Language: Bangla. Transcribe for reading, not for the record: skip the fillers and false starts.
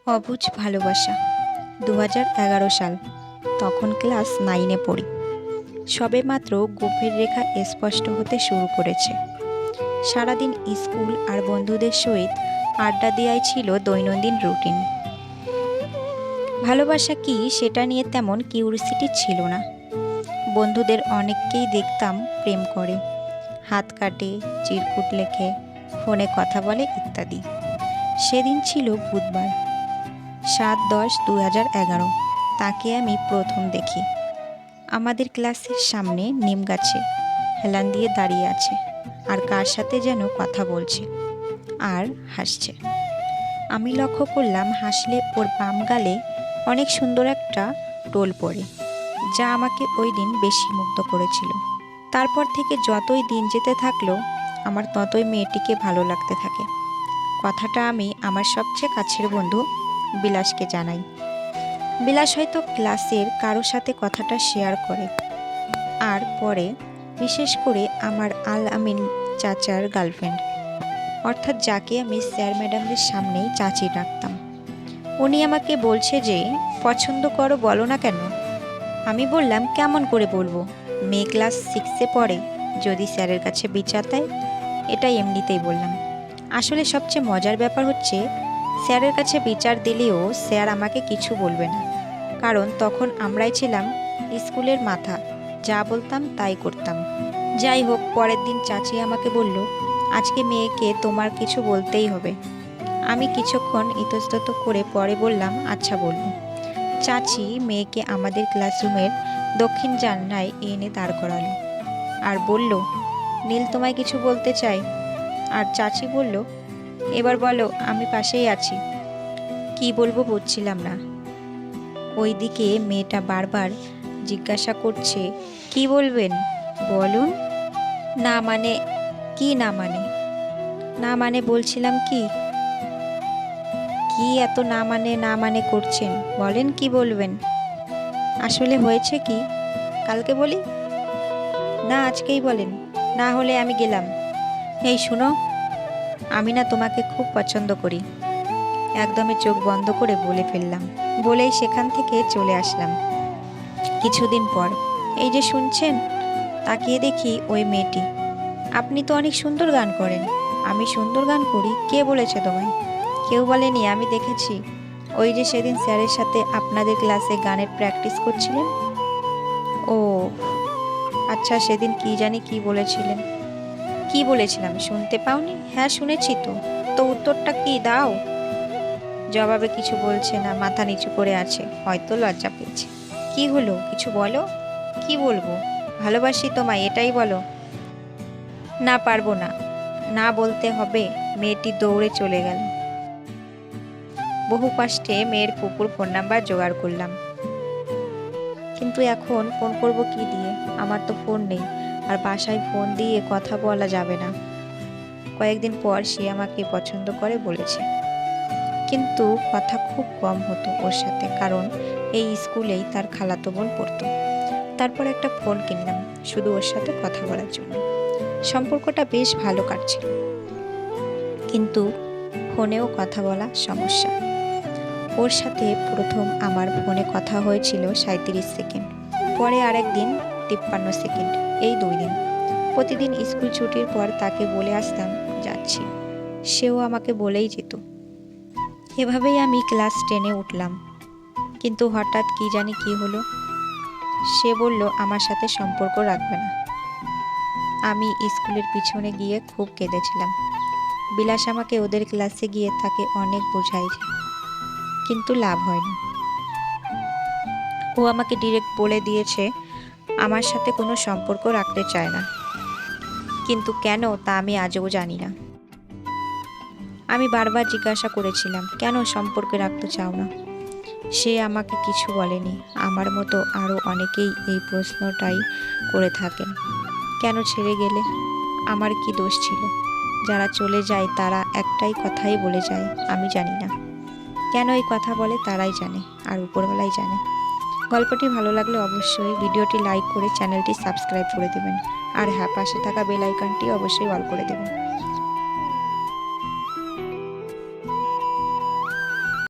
অবুঝ ভালোবাসা 2011 সাল। তখন ক্লাস 9-এ পড়ি। সবেমাত্র গভীর রেখা স্পষ্ট হতে শুরু করেছে। সারাদিন স্কুল আর বন্ধুদের সহিত আড্ডা দেওয়াই ছিল দৈনন্দিন রুটিন। ভালোবাসা কি সেটা নিয়ে তেমন কিউরিসিটি ছিল না। বন্ধুদের অনেককেই দেখতাম প্রেম করে, হাত কাটে, চিরকুট লেখে, ফোনে কথা বলে ইত্যাদি। সেদিন ছিল বুধবার, 7/10/2011। তাকে আমি প্রথম দেখি। আমাদের ক্লাসের সামনে নিম গাছে হেলান দিয়ে দাঁড়িয়ে আছে আর কার সাথে যেন কথা বলছে আর হাসছে। আমি লক্ষ্য করলাম হাসলে ওর বাম গালে অনেক সুন্দর একটা টোল পড়ে, যা আমাকে ওই দিন বেশি মুগ্ধ করেছিল। তারপর থেকে যতই দিন যেতে থাকলো আমার ততই মেয়েটিকে ভালো লাগতে থাকে। কথাটা আমি আমার সবচেয়ে কাছের বন্ধু বিলাসকে জানাই। বিলাস হয়তো ক্লাসের কারো সাথে কথাটা শেয়ার করে, আর পরে বিশেষ করে আমার আল আমিন চাচার গার্লফ্রেন্ড, অর্থাৎ যাকে আমি স্যার ম্যাডামদের সামনেই চাচি ডাকতাম। উনি আমাকে বলছে যে পছন্দ করো, বলো না কেন। আমি বললাম কেমন করে বলবো, মেয়ে ক্লাস 6-এ পড়ে, যদি স্যারের কাছে বিচার দেয়। এটাই এমনিতেই বললাম। আসলে সবচেয়ে মজার ব্যাপার হচ্ছে স্যারের কাছে বিচার দিলেও স্যার আমাকে কিছু বলবে না, কারণ তখন আমরাই ছিলাম স্কুলের মাথা, যা বলতাম তাই করতাম। যাই হোক, পরের দিন চাচি আমাকে বলল, আজকে মেয়েকে তোমার কিছু বলতেই হবে। আমি কিছুক্ষণ ইতস্তত করে পরে বললাম, আচ্ছা বলবো। চাচি মেয়েকে আমাদের ক্লাসরুমের দক্ষিণ জানলায় এনে দাঁড় করালো আর বলল, নীল তোমায় কিছু বলতে চাই। আর চাচি বলল, এবার বলো, আমি পাশেই আছি। কি বলবো বুঝছিলাম না। ওইদিকে মেয়েটা বারবার জিজ্ঞাসা করছে, কি বলবেন বলুন। না মানে কি? না মানে না মানে বলছিলাম কি কি এত না মানে না মানে করছেন, বলেন কি বলবেন। আসলে হয়েছে কি, কালকে বলি না আজকেই বলেন, না হলে আমি গেলাম। এই শুনো, আমি না তোমাকে খুব পছন্দ করি। একদমই চোখ বন্ধ করে বলে ফেললাম। বলেই সেখান থেকে চলে আসলাম। কিছুদিন পর এই যে শুনছেন, তাকিয়ে দেখি ওই মেয়েটি। আপনি তো অনেক সুন্দর গান করেন। আমি সুন্দর গান করি? কে বলেছে তোমায়? কেউ বলেনি, আমি দেখেছি। ওই যে সেদিন স্যারের সাথে আপনাদের ক্লাসে গানের প্র্যাকটিস করছিলেন। ও আচ্ছা, সেদিন কি জানি কি বলেছিলেন। কি বলেছিলাম শুনতে পাওনি? হ্যাঁ শুনেছি তো। তো উত্তরটা কি দাও। জবাবে কিছু বলছে না, মাথা নিচু করে আছে, হয়তো লজ্জা পেয়েছে। কি হলো, কিছু বলো। কি বলবো? ভালোবাসি তোমায়, এটাই বলো। না পারবো না। না বলতে হবে। মেয়েটি দৌড়ে চলে গেল। বহু কষ্টে মেয়ের ফুপুর ফোন নাম্বার জোগাড় করলাম, কিন্তু এখন ফোন করব কি দিয়ে? আমার তো ফোন নেই, আর বাসায় ফোন দিয়ে কথা বলা যাবে না। কয়েকদিন পর সে আমাকে পছন্দ করে বলেছে, কিন্তু কথা খুব কম হতো ওর সাথে, কারণ এই স্কুলেই তার খালাতো বোন পড়তো। তারপর একটা ফোন কিনলাম শুধু ওর সাথে কথা বলার জন্য। সম্পর্কটা বেশ ভালো কাটছিল, কিন্তু ফোনেও কথা বলা সমস্যা। ওর সাথে প্রথম আমার ফোনে কথা হয়েছিল 37 সেকেন্ড, পরে আরেকদিন 53 সেকেন্ড। এই 2 দিন প্রতিদিন স্কুল ছুটির পর তাকে বলে আসতাম যাচ্ছি, সেও আমাকে বলেই যেত। এভাবেই আমি ক্লাস 10-এ উঠলাম, কিন্তু হঠাৎ কি জানি কি হলো, সে বলল আমার সাথে সম্পর্ক রাখবে না। আমি স্কুলের পিছনে গিয়ে খুব কেঁদেছিলাম। বিলাস আমাকে ওদের ক্লাসে গিয়ে তাকে অনেক বোঝাইছে, কিন্তু লাভ হয়নি। ও আমাকে ডিরেক্ট বলে দিয়েছে আমার সাথে কোনো সম্পর্ক রাখতে চায় না, কিন্তু কেন তা আমি আজও জানি না। আমি বারবার জিজ্ঞাসা করেছিলাম, কেন সম্পর্কে রাখতে চাও না? সে আমাকে কিছু বলেনি। আমার মতো আরও অনেকেই এই প্রশ্নটাই করে থাকেন, কেন ছেড়ে গেলে? আমার কি দোষ ছিল? যারা চলে যায় তারা একটাই কথাই বলে যায়, আমি জানি না। কেন এই কথা বলে তারাই জানে, আর উপরওয়ালাই জানে। গল্পটি ভালো লাগলে অবশ্যই ভিডিওটি লাইক করে চ্যানেলটি সাবস্ক্রাইব করে দেবেন, আর হ্যাঁ, পাশে থাকা বেল আইকনটি অবশ্যই অল করে দেবেন।